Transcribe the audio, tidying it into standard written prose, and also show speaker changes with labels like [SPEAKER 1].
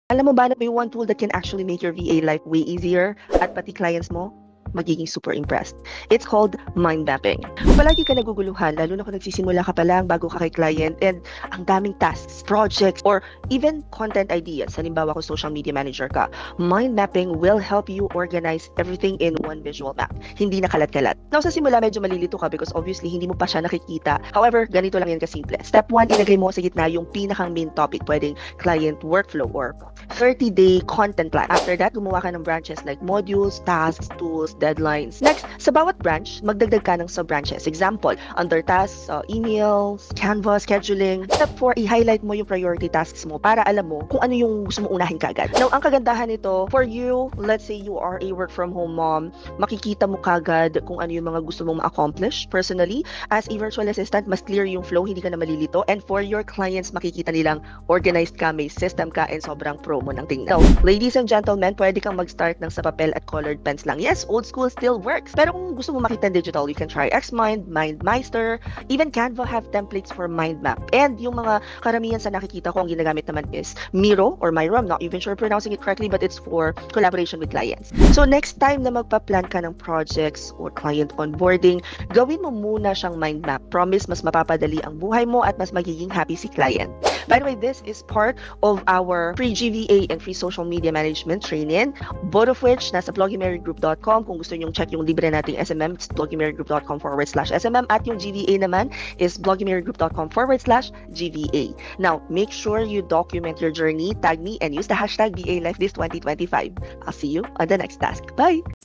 [SPEAKER 1] Alam mo ba na may one tool that can actually make your VA life way easier at pati clients mo magiging super impressed. It's called mind mapping. Kung palagi ka naguguluhan, lalo na kung nagsisimula ka pa lang bago ka kay client and ang daming tasks, projects, or even content ideas, halimbawa kung social media manager ka, mind mapping will help you organize everything in one visual map. Hindi na kalat-kalat. Now, sa simula, medyo malilito ka because obviously hindi mo pa siya nakikita. However, ganito lang yan kasimple. Step 1, ilagay mo sa gitna yung pinakang main topic, pwedeng client workflow or 30-day content plan. After that, gumawa ka ng branches like modules, tasks, tools, deadlines. Next, sa bawat branch, magdagdag ka ng sub-branches. Example, under tasks, emails, Canva, scheduling. Step 4, i-highlight mo yung priority tasks mo para alam mo kung ano yung gusto mo unahin kagad. Now, ang kagandahan nito, for you, let's say you are a work-from-home mom, makikita mo kagad kung ano yung mga gusto mong ma-accomplish personally. As a virtual assistant, mas clear yung flow, hindi ka na malilito. And for your clients, makikita nilang organized ka, may system ka, and sobrang pro mo ng tingnan. So, ladies and gentlemen, pwede kang mag-start ng sa papel at colored pens lang. Yes, old school still works. Pero kung gusto mo makita digital, you can try Xmind, MindMeister, even Canva have templates for mind map. And yung mga karamihan sa nakikita ko, ang ginagamit naman is Miro or Miro. I'm not even sure pronouncing it correctly, but it's for collaboration with clients. So next time na magpa-plan ka ng projects or client onboarding, gawin mo muna siyang mind map. Promise, mas mapapadali ang buhay mo at mas magiging happy si client. By the way, this is part of our free GVA and free social media management training, both of which nasa bloggymarygroup.com. Kung gusto nyong check yung libre nating SMM, it's bloggymarygroup.com/SMM at yung GVA naman is bloggymarygroup.com/GVA. Now, make sure you document your journey, tag me, and use the hashtag VALifeThis2025. I'll see you on the next task. Bye!